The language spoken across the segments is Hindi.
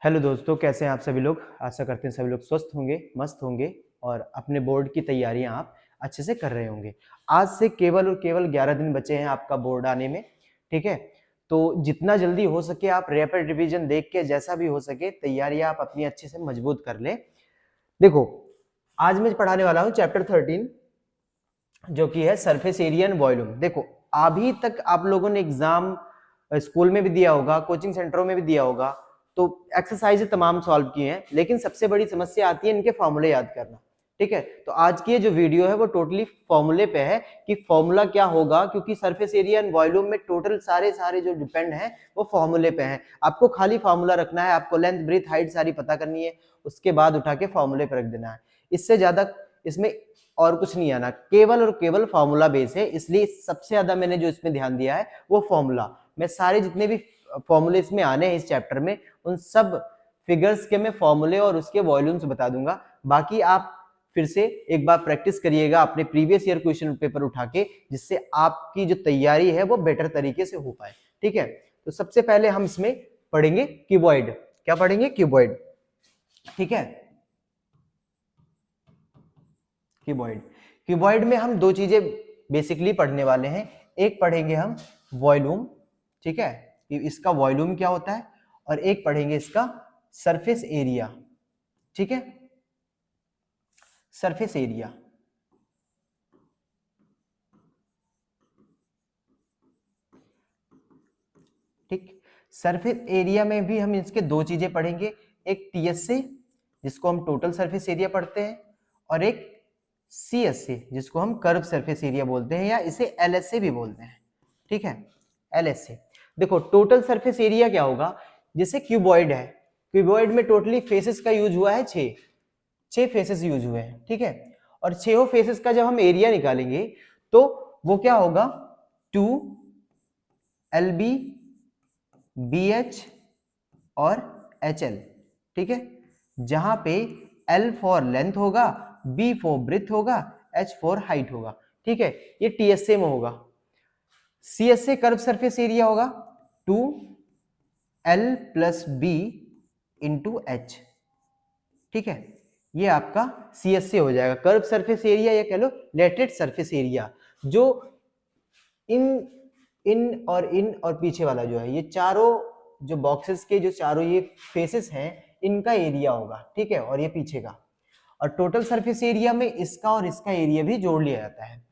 हेलो दोस्तों, कैसे हैं आप सभी लोग। आशा करते हैं सभी लोग स्वस्थ होंगे, मस्त होंगे और अपने बोर्ड की तैयारियां आप अच्छे से कर रहे होंगे। आज से केवल और केवल 11 दिन बचे हैं आपका बोर्ड आने में। ठीक है, तो जितना जल्दी हो सके आप रैपिड रिवीजन देख के जैसा भी हो सके तैयारियां आप अपनी अच्छे से मजबूत कर लें। देखो, आज मैं पढ़ाने वाला हूँ चैप्टर 13 जो कि है सरफेस एरिया एंड वॉल्यूम। देखो, अभी तक आप लोगों ने एग्जाम स्कूल में भी दिया होगा, कोचिंग सेंटरों में भी दिया होगा, तो एक्सरसाइज तमाम सॉल्व किए हैं, लेकिन सबसे बड़ी समस्या आती है इनके फॉर्मूले याद करना। ठीक है, तो आज की जो वीडियो है वो टोटली फॉर्मूले पे है कि फॉर्मूला क्या होगा, क्योंकि सरफेस एरिया एंड वॉल्यूम में टोटल सारे जो डिपेंड है वो फॉर्मूले पे है। आपको खाली फॉर्मूला रखना है, आपको लेंथ ब्रीथ हाइट सारी पता करनी है, उसके बाद उठा के फॉर्मूले पे रख देना है। इससे ज्यादा इसमें और कुछ नहीं आना, केवल और केवल फॉर्मूला बेस है। इसलिए सबसे ज्यादा मैंने जो इसमें ध्यान दिया है वो फॉर्मूला। मैं सारे जितने भी फॉर्मूले इसमें आने हैं इस चैप्टर में, उन सब फिगर्स के मैं फॉर्मूले और उसके वॉल्यूम्स बता दूंगा। बाकी आप फिर से एक बार प्रैक्टिस करिएगा अपने प्रीवियस ईयर क्वेश्चन पेपर उठा के, जिससे आपकी जो तैयारी है वो बेटर तरीके से हो पाए। ठीक है, तो सबसे पहले हम इसमें पढ़ेंगे क्यूबॉइड। क्या पढ़ेंगे? क्यूबॉइड। ठीक है, क्यूबॉइड। क्यूबॉइड में हम दो चीजें बेसिकली पढ़ने वाले हैं। एक पढ़ेंगे हम वॉल्यूम, ठीक है, कि इसका वॉल्यूम क्या होता है, और एक पढ़ेंगे इसका सरफेस एरिया। ठीक है, सरफेस एरिया। ठीक, सरफेस एरिया में भी हम इसके दो चीजें पढ़ेंगे। एक टीएसए जिसको हम टोटल सरफेस एरिया पढ़ते हैं, और एक सीएसए जिसको हम कर्व सरफेस एरिया बोलते हैं, या इसे एलएसए भी बोलते हैं। ठीक है, एलएसए। देखो, टोटल सरफेस एरिया क्या होगा, जैसे क्यूबॉइड है, क्यूबॉइड में टोटली फेसेस का यूज हुआ है 6 फेसेस यूज हुए हैं। ठीक है, और 6 फेसेस का जब हम एरिया निकालेंगे तो वो क्या होगा, 2 LB BH और HL। ठीक है, जहां पे L फॉर लेंथ होगा, B फॉर ब्रेथ होगा, H फॉर हाइट होगा। ठीक है, ये TSA में होगा। CSA कर्व सरफेस एरिया होगा 2L + B × H। ठीक है, ये आपका CSA हो जाएगा, कर्व सरफेस एरिया, या कह लो लेटेड सरफेस एरिया। जो इन और पीछे वाला जो है, ये चारों जो बॉक्सेस के जो चारों ये फेसेस हैं, इनका एरिया होगा। ठीक है, और ये पीछे का, और टोटल सरफेस एरिया में इसका और इसका एरिया भी जोड़ लिया जाता है।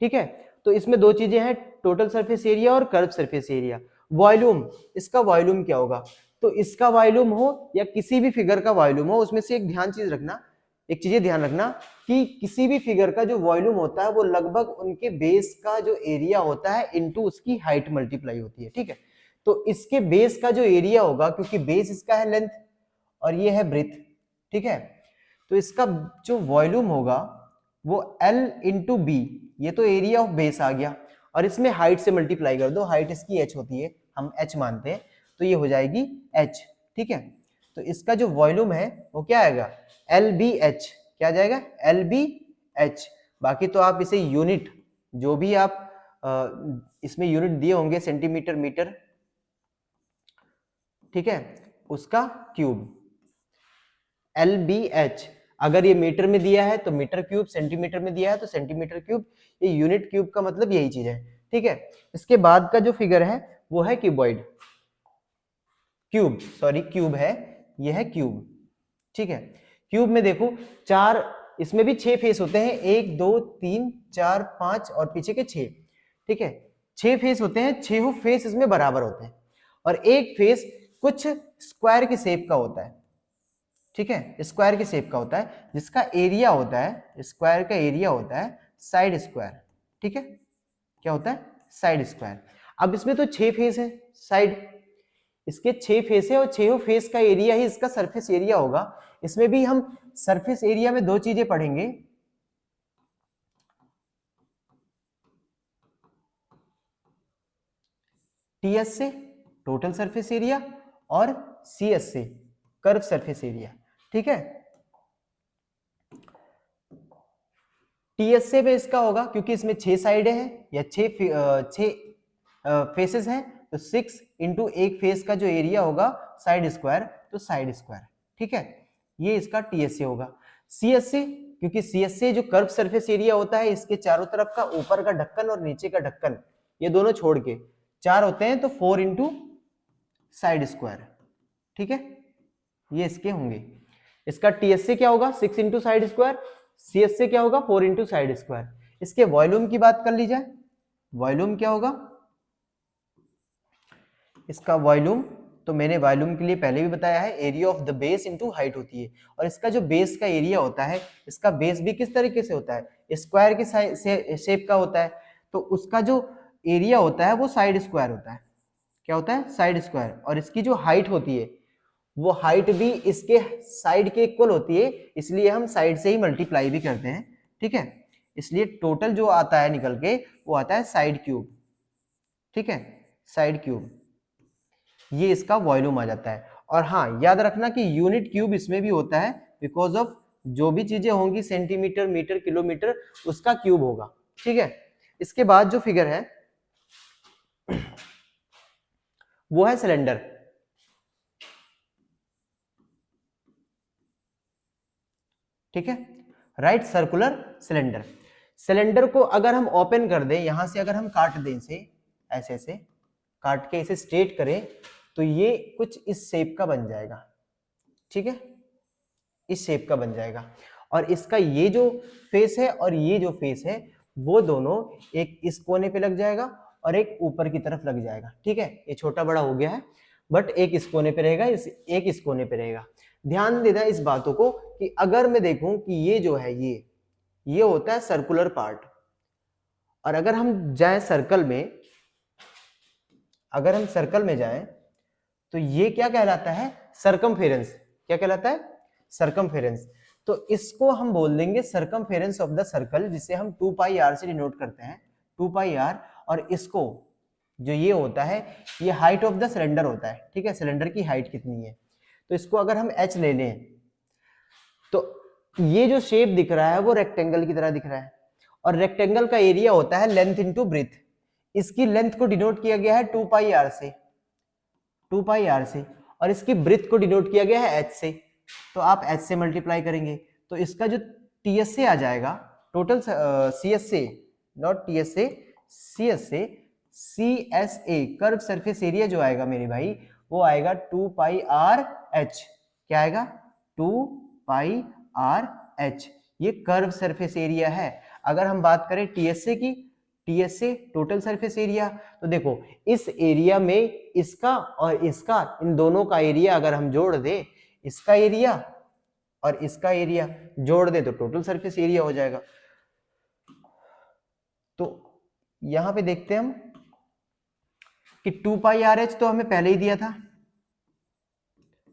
ठीक है, तो इसमें दो चीजें हैं, टोटल सरफेस एरिया और कर्व सरफेस एरिया। वॉल्यूम, इसका वॉल्यूम क्या होगा, तो इसका वॉल्यूम हो या किसी भी फिगर का वॉल्यूम हो, उसमें से एक चीज ध्यान रखना कि किसी भी फिगर का जो वॉल्यूम होता है वो लगभग उनके बेस का जो एरिया होता है इनटू उसकी हाइट मल्टीप्लाई होती है। ठीक है, तो इसके बेस का जो एरिया होगा, क्योंकि बेस इसका है लेंथ और ये है ब्रेथ। ठीक है, तो इसका जो वॉल्यूम होगा वो L × B, ये तो एरिया ऑफ बेस आ गया, और इसमें हाइट से मल्टीप्लाई कर दो, हाइट इसकी h होती है, हम h मानते हैं, तो ये हो जाएगी h। ठीक है, तो इसका जो वॉल्यूम है वो क्या आएगा, LBH। क्या आ जाएगा, LBH। बाकी तो आप इसे यूनिट, जो भी आप इसमें यूनिट दिए होंगे, सेंटीमीटर, मीटर, ठीक है, उसका क्यूब LBH। अगर ये मीटर में दिया है तो मीटर क्यूब, सेंटीमीटर में दिया है तो सेंटीमीटर क्यूब, ये यूनिट क्यूब का मतलब यही चीज है। ठीक है, इसके बाद का जो फिगर है वो है क्यूबॉइड, क्यूब है, ये है क्यूब। ठीक है, क्यूब में देखो चार, इसमें भी 6 फेस होते हैं, 1 2 3 4 5 और पीछे के 6। ठीक है, 6 फेस होते हैं, 6 फेस इसमें बराबर होते हैं, और एक फेस कुछ स्क्वायर की शेप का होता है। ठीक है, स्क्वायर की शेप का होता है, जिसका एरिया होता है, स्क्वायर का एरिया होता है साइड स्क्वायर। ठीक है, क्या होता है, साइड स्क्वायर। अब इसमें तो 6 फेस है, साइड इसके 6 फेस है, और 6 फेस का एरिया ही इसका सरफेस एरिया होगा। इसमें भी हम सरफेस एरिया में दो चीजें पढ़ेंगे, TSA टोटल सरफेस एरिया और CSA कर्व सरफेस एरिया। ठीक है, TSA में इसका होगा, क्योंकि इसमें 6 साइडें हैं या 6 फेसेस हैं, तो 6 इंटू एक फेस का जो एरिया होगा साइड स्क्वायर, तो साइड स्क्वायर, ठीक है, ये इसका टीएसए होगा। सीएसए, क्योंकि सीएसए जो कर्व सरफेस एरिया होता है इसके चारों तरफ का, ऊपर का ढक्कन और नीचे का ढक्कन, ये दोनों छोड़ के 4 होते हैं, तो 4 इंटू साइड स्क्वायर, ठीक है, ये इसके होंगे। इसका टीएसए क्या होगा 6 इंटू साइड स्क्वायर, सीएसए क्या होगा 4 इंटू साइड स्क्वायर। इसके वॉल्यूम की बात कर ली जाए, वॉल्यूम क्या होगा इसका वॉल्यूम, तो मैंने वॉल्यूम के लिए पहले भी बताया है, area of the base into height होती है। और इसका जो बेस का एरिया होता है, इसका बेस भी किस तरीके से होता है, स्क्वायर के शेप का होता है, तो उसका जो एरिया होता है वो साइड स्क्वायर होता है। क्या होता है, साइड स्क्वायर। और इसकी जो हाइट होती है वो हाइट भी इसके साइड के इक्वल होती है, इसलिए हम साइड से ही मल्टीप्लाई भी करते हैं, ठीक है। इसलिए टोटल जो आता है निकल के वो आता है साइड क्यूब, ठीक है, साइड क्यूब, ये इसका वॉल्यूम आ जाता है। और हाँ याद रखना कि यूनिट क्यूब इसमें भी होता है, बिकॉज ऑफ जो भी चीजें होंगी सेंटीमीटर, मीटर, किलोमीटर, उसका क्यूब होगा, ठीक है। इसके बाद जो फिगर है वो है सिलेंडर, ठीक है, राइट सर्कुलर सिलेंडर। सिलेंडर को अगर हम ओपन कर दें, यहां से अगर हम काट दें इसे, ऐसे ऐसे काट के इसे स्ट्रेट करें, तो ये कुछ इस शेप का बन जाएगा, ठीक है, इस शेप का बन जाएगा। और इसका ये जो फेस है और ये जो फेस है वो दोनों एक इस कोने पे लग जाएगा और एक ऊपर की तरफ लग जाएगा, ठीक है। ये छोटा बड़ा हो गया है, बट एक इस कोने पे रहेगा, एक इस कोने पे रहेगा। ध्यान देना इस बातों को कि अगर मैं देखूं कि ये जो है ये होता है सर्कुलर पार्ट, और अगर हम जाएं सर्कल में, अगर हम सर्कल में जाएं तो ये क्या कहलाता है, सरकमफेरेंस। क्या कहलाता है, सरकमफेरेंस। तो इसको हम बोल देंगे सरकमफेरेंस ऑफ द सर्कल, जिसे हम 2 पाई आर से डिनोट करते हैं, 2 पाई आर। और इसको जो ये होता है ये हाइट ऑफ द सिलेंडर होता है, ठीक है, सिलेंडर की हाइट कितनी है। तो इसको अगर हम h ले लें तो ये जो शेप दिख रहा है वो रेक्टेंगल की तरह दिख रहा है, और रेक्टेंगल का एरिया होता है लेंथ इंटू ब्रेथ। इसकी लेंथ को डिनोट किया गया है 2 पाई आर से, 2 पाई आर से, और इसकी ब्रेथ को डिनोट किया गया है h से। तो आप h से मल्टीप्लाई करेंगे तो इसका जो TSA आ जाएगा, total CSA, not TSA, CSA, CSA curve surface area जो आएगा मेरे भाई वो आएगा 2 पाई आर h। क्या आएगा, 2 पाई आर h, ये कर्व सरफेस एरिया है। अगर हम बात करें TSA की, TSA टोटल सरफेस एरिया, तो देखो इस एरिया में इसका और इसका, इन दोनों का एरिया अगर हम जोड़ दें, इसका एरिया और इसका एरिया जोड़ दे तो टोटल सरफेस एरिया हो जाएगा। तो यहां पे देखते हैं हम कि 2 पाई आर एच तो हमें पहले ही दिया था,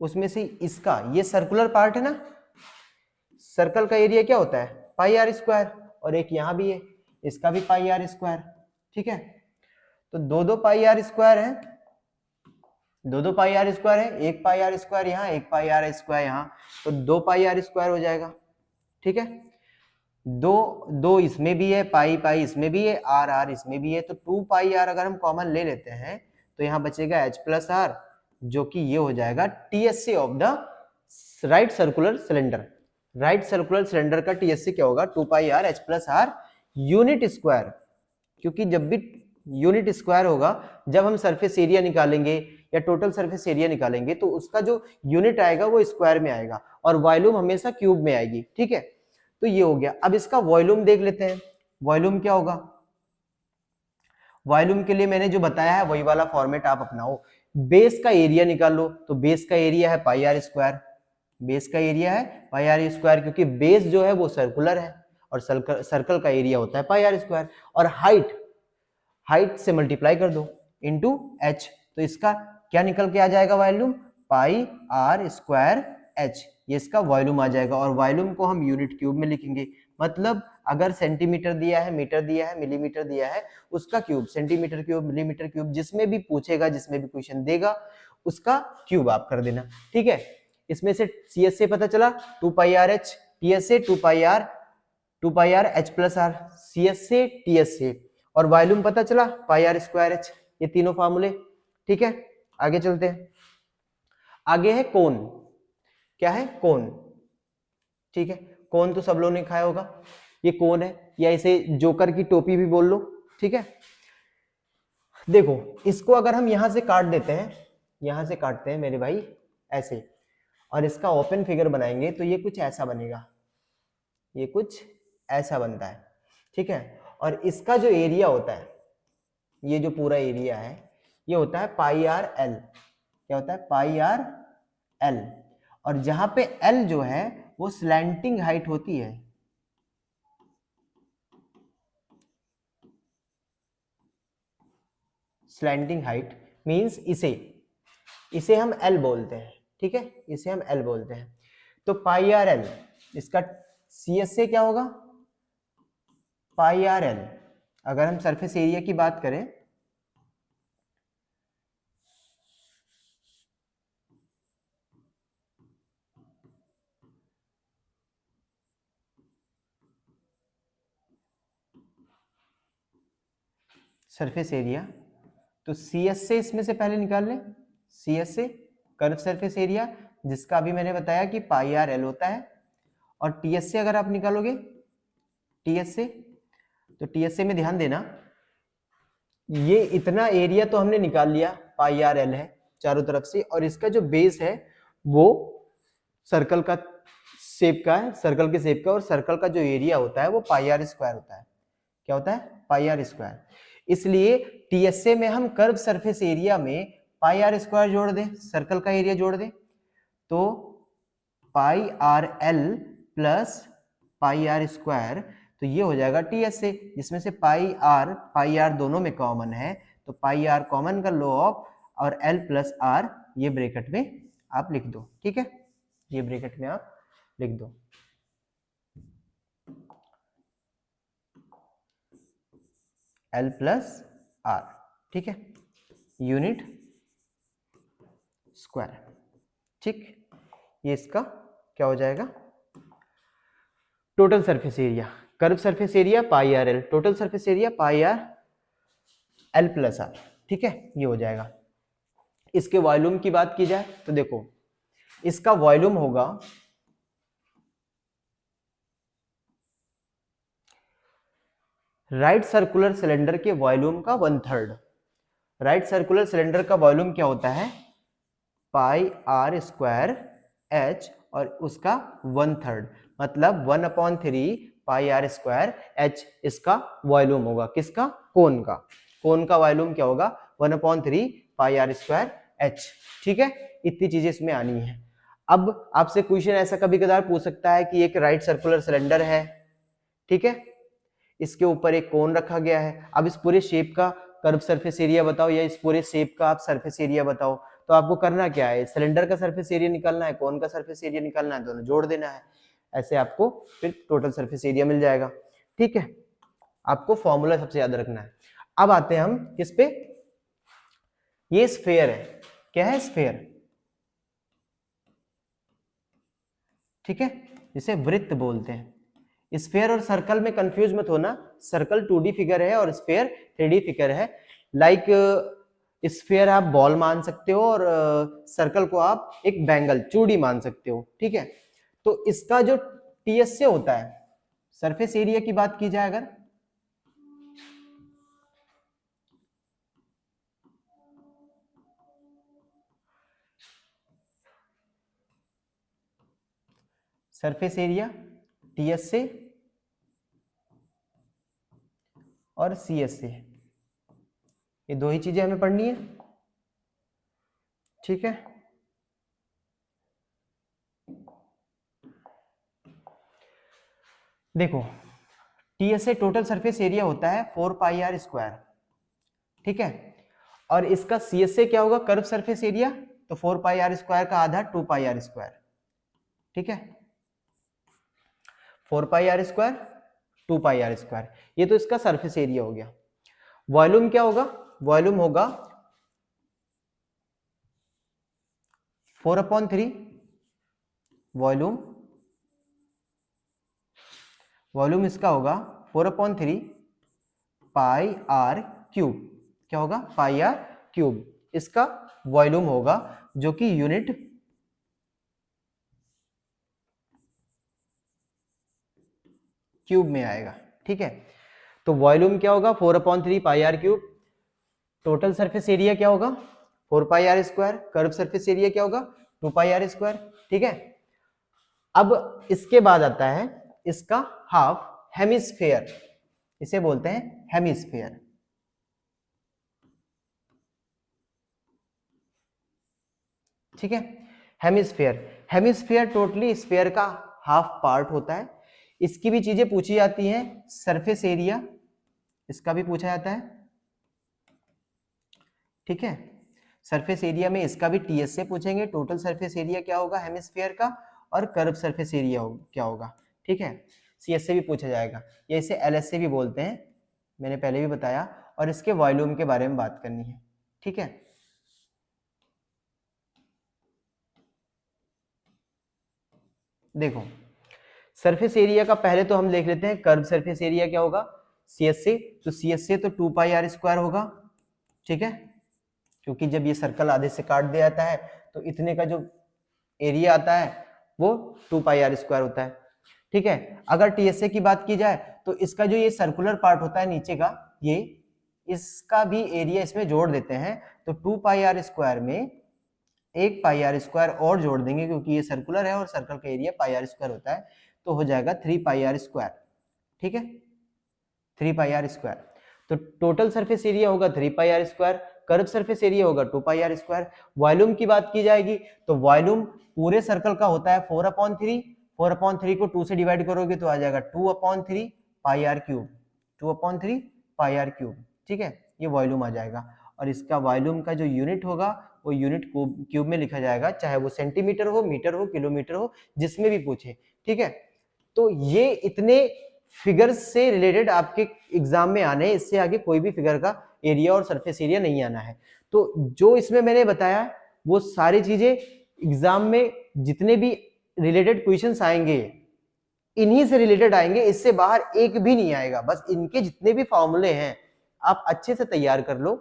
उसमें से इसका ये सर्कुलर पार्ट है ना, सर्कल का एरिया क्या होता है पाई आर स्क्वायर, और एक यहां भी है इसका भी पाई आर स्क्वायर, ठीक है। तो 2 पाई आर स्क्वायर है, 2 पाई आर स्क्वायर है, 1 पाई आर स्क्वायर यहाँ, 1 पाई आर स्क्वायर यहाँ, तो 2 पाई आर स्क्वायर हो जाएगा, ठीक है। 2 इसमें भी है, पाई पाई इसमें भी है, आर आर इसमें भी है, तो 2 पाई आर अगर हम कॉमन ले लेते हैं तो यहाँ बचेगा एच प्लस आर, जो कि ये हो जाएगा TSA of the right circular cylinder. Right circular cylinder का TSA क्या होगा, 2 pi R H plus R unit square, क्योंकि जब भी यूनिट स्क्वायर होगा, जब हम सरफेस एरिया निकालेंगे या टोटल सरफेस एरिया निकालेंगे तो उसका जो यूनिट आएगा वो स्क्वायर में आएगा, और वॉल्यूम हमेशा क्यूब में आएगी, ठीक है। तो ये हो गया। अब इसका वॉल्यूम देख लेते हैं, वॉल्यूम क्या होगा। वॉल्यूम के लिए मैंने जो बताया है वही वाला फॉर्मेट आप अपनाओ। बेस का एरिया निकाल लो, तो बेस का एरिया है पाई आर स्क्वायर, बेस का एरिया है पाई आर स्क्वायर, क्योंकि बेस जो है वो सर्कुलर है और सर्कल का एरिया होता है पाई आर स्क्वायर। और हाइट से मल्टीप्लाई कर दो इंटू h, तो इसका क्या निकल के आ जाएगा volume, pi are square h, ये इसका वॉल्यूम आ जाएगा। और वॉल्यूम को हम यूनिट क्यूब में लिखेंगे, मतलब अगर सेंटीमीटर दिया है, मीटर दिया है, मिलीमीटर दिया है, उसका cube, centimetre cube, millimetre cube, जिसमें भी पूछेगा, जिसमें भी क्वेश्चन देगा उसका क्यूब आप कर देना, ठीक है। इसमें से CSA पता चला 2 pi R H, TSA 2 pi R H plus R, CSA TSA, और वॉल्यूम पता चला पाई आर स्क्वायर एच, ये तीनों फार्मूले ठीक है, आगे चलते हैं। आगे है कोन। क्या है? कोन। ठीक है, कोन तो सब लोगों ने खाया होगा, ये कोन है, या इसे जोकर की टोपी भी बोल लो। ठीक है, देखो इसको अगर हम यहां से काट देते हैं, यहां से काटते हैं मेरे भाई ऐसे, और इसका ओपन फिगर बनाएंगे तो ये कुछ ऐसा बनेगा, ये कुछ ऐसा बनता है। ठीक है, और इसका जो एरिया होता है, ये जो पूरा एरिया है, ये होता है पाई आर एल। क्या होता है? पाई आर एल। और जहां पे एल जो है वो स्लैंटिंग हाइट होती है, स्लैंटिंग हाइट मींस इसे हम एल बोलते हैं। ठीक है, इसे हम एल बोलते हैं। तो पाई आर एल, इसका सी एस से क्या होगा? Pi R L. अगर हम सरफेस एरिया की बात करें, सरफेस एरिया, तो सी एस से इसमें से पहले निकाल लें, सी एस से कर्व सरफेस एरिया, जिसका अभी मैंने बताया कि पाई आर एल होता है। और टी एस से अगर आप निकालोगे, टी एस से, तो टी एस से में ध्यान देना, ये इतना एरिया तो हमने निकाल लिया, पाई आर एल है चारों तरफ से, और इसका जो बेस है वो सर्कल का शेप का है, सर्कल के शेप का, और सर्कल का जो एरिया होता है वो पाई आर स्क्वायर होता है। क्या होता है? पाई आर स्क्वायर। इसलिए टीएसए में हम कर्व सरफेस एरिया में पाई आर स्क्वायर जोड़ दें, सर्कल का एरिया जोड़ दें, तो pi R L plus pi are square, तो ये हो जाएगा टीएसए, जिसमें से पाई आर दोनों में कॉमन है, तो पाई आर कॉमन कर लो ऑफ, और एल प्लस आर ये ब्रैकेट में आप लिख दो। ठीक है, ये ब्रैकेट में आप लिख दो। एल प्लस आर, ठीक है, यूनिट स्क्वायर। ठीक, ये इसका क्या हो जाएगा? Total surface area, curve surface area pi are l, total surface area pi R L plus r. ठीक है, ये हो जाएगा। इसके वॉल्यूम की बात की जाए तो देखो, इसका वॉल्यूम होगा राइट सर्कुलर सिलेंडर के वॉल्यूम का 1/3। राइट सर्कुलर सिलेंडर का वॉल्यूम क्या होता है? पाई आर स्क्वायर एच, और उसका 1/3, मतलब 1/3 पाई आर स्क्वायर एच इसका वॉल्यूम होगा। किसका? कोन का। कोन का वॉल्यूम क्या होगा? 1/3 पाई आर स्क्वायर एच। ठीक है, इतनी चीजें इसमें आनी है। अब आपसे क्वेश्चन ऐसा कभी कदार पूछ सकता है कि एक राइट सर्कुलर सिलेंडर है, ठीक है, इसके ऊपर एक कोन रखा गया है, अब इस पूरे शेप का कर्व सरफेस एरिया बताओ, या इस पूरे शेप का आप सरफेस एरिया बताओ। तो आपको करना क्या है? सिलेंडर का सरफेस एरिया निकालना है, कोन का सरफेस एरिया निकालना है, दोनों जोड़ देना है, ऐसे आपको फिर टोटल सरफेस एरिया मिल जाएगा। ठीक है, आपको फॉर्मूला सबसे याद रखना है। अब आते हैं हम किस पे? ये स्फेयर है। क्या है? स्फेयर। ठीक है, जिसे वृत्त बोलते हैं। स्फेयर और सर्कल में कंफ्यूज मत होना, सर्कल 2D फिगर है और स्फेयर 3D फिगर है। लाइक स्फेयर आप बॉल मान सकते हो, और सर्कल को आप एक बैंगल चूड़ी मान सकते हो। ठीक है, तो इसका जो टीएस से होता है, सरफेस एरिया की बात की जाए अगर, सरफेस एरिया टीएस से और सीएस से, ये दो ही चीजें हमें पढ़नी है। ठीक है, देखो टीएस से टोटल सरफेस एरिया होता है 4 पाई आर स्क्वायर। ठीक है, और इसका सीएस से क्या होगा? कर्व सरफेस एरिया, तो 4 पाई आर स्क्वायर का आधा 2 पाई आर स्क्वायर। ठीक है, 4 pi are square 2 pi are square, ये तो इसका सरफेस एरिया हो गया। वॉल्यूम क्या होगा? वॉल्यूम होगा 4/3, वॉल्यूम, वॉल्यूम इसका होगा 4/3 पाई आर क्यूब। क्या होगा? Pi are cube. इसका वॉल्यूम होगा, जो कि यूनिट क्यूब में आएगा। ठीक है, तो वॉल्यूम क्या होगा 4/3 pi are cube. Total surface area क्या होगा 4 pi are square. Curve surface area क्या होगा 2 पाई आर स्क्वायर। ठीक है, अब इसके बाद आता है इसका हाफ, हेमिस्फेयर, इसे बोलते हैं हेमिस्फेयर। ठीक है, हेमिस्फेयर, हेमिस्फेयर टोटली स्फेयर का हाफ पार्ट होता है। इसकी भी चीजें पूछी जाती हैं, सरफेस एरिया इसका भी पूछा जाता है। ठीक है, सरफेस एरिया में इसका भी टीएस से पूछेंगे, टोटल सरफेस एरिया क्या होगा हेमिस्फेयर का, और कर्व सरफेस एरिया क्या होगा। ठीक है, सीएस से भी पूछा जाएगा, या इसे एलएस से भी बोलते हैं, मैंने पहले भी बताया। और इसके वॉल्यूम के बारे में बात करनी है। ठीक है, देखो सरफेस एरिया का पहले तो हम देख लेते हैं, कर्व सरफेस एरिया क्या होगा सीएस से, तो सीएस से तो 2 पाई आर स्क्वायर होगा। ठीक है, क्योंकि जब ये सर्कल आधे से काट दिया जाता है तो इतने का जो एरिया आता है वो 2 पाई आर स्क्वायर होता है। ठीक है, अगर टीएसए की बात की जाए तो इसका जो ये सर्कुलर पार्ट होता है नीचे का, ये इसका भी एरिया इसमें जोड़ देते हैं, तो 2 पाई आर स्क्वायर में 1 पाई आर स्क्वायर और जोड़ देंगे, क्योंकि ये सर्कुलर है और सर्कल का एरिया पाई आर स्क्वायर होता है, तो हो जाएगा 3 पाई आर स्क्वायर। ठीक है, 3 पाई आर स्क्वायर। तो टोटल सरफेस एरिया होगा 3 pi are square, curve surface area होगा 2 पाई आर स्क्वायर। वॉल्यूम की बात की जाएगी तो वॉल्यूम पूरे सर्कल का होता है 4/3, 4/3 को 2 से डिवाइड करोगे तो आ जाएगा 2/3 pi are cube, 2/3 pi are cube. ठीक है, ये वॉल्यूम आ जाएगा, और इसका वॉल्यूम का जो यूनिट होगा वो यूनिट क्यूब में लिखा जाएगा, चाहे वो सेंटीमीटर हो, मीटर हो, किलोमीटर हो, जिसमें भी पूछे। ठीक है, तो ये इतने फिगर्स से रिलेटेड आपके एग्जाम में आने, इससे आगे कोई भी फिगर का एरिया और सरफेस एरिया नहीं आना है। तो जो इसमें मैंने बताया वो सारी चीजें एग्जाम में जितने भी रिलेटेड क्वेश्चंस आएंगे इन्हीं से रिलेटेड आएंगे, इससे बाहर एक भी नहीं आएगा। बस इनके जितने भी फॉर्मूले हैं आप अच्छे से तैयार कर लो,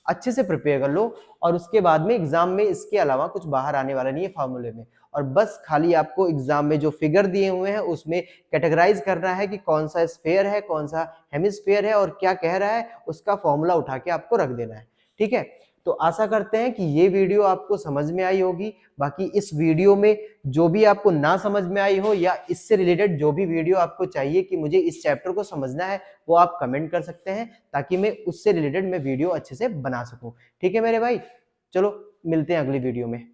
अच्छे से प्रिपेयर कर लो, और उसके बाद में एग्जाम में इसके अलावा कुछ बाहर आने वाला नहीं है फॉर्मूले में। और बस खाली आपको एग्जाम में जो फिगर दिए हुए हैं उसमें कैटेगराइज करना है कि कौन सा स्फेयर है, कौन सा हेमिस्फेयर है, और क्या कह रहा है, उसका फॉर्मूला उठा के आपको रख देना है। ठीक है, तो आशा करते हैं कि ये वीडियो आपको समझ में आई होगी। बाकी इस वीडियो में जो भी आपको ना समझ में आई हो, या इससे रिलेटेड जो भी वीडियो आपको चाहिए कि मुझे इस चैप्टर को समझना है, वो आप कमेंट कर सकते हैं, ताकि मैं उससे रिलेटेड मैं वीडियो अच्छे से बना सकूं। ठीक है मेरे भाई, चलो मिलते हैं अगली वीडियो में।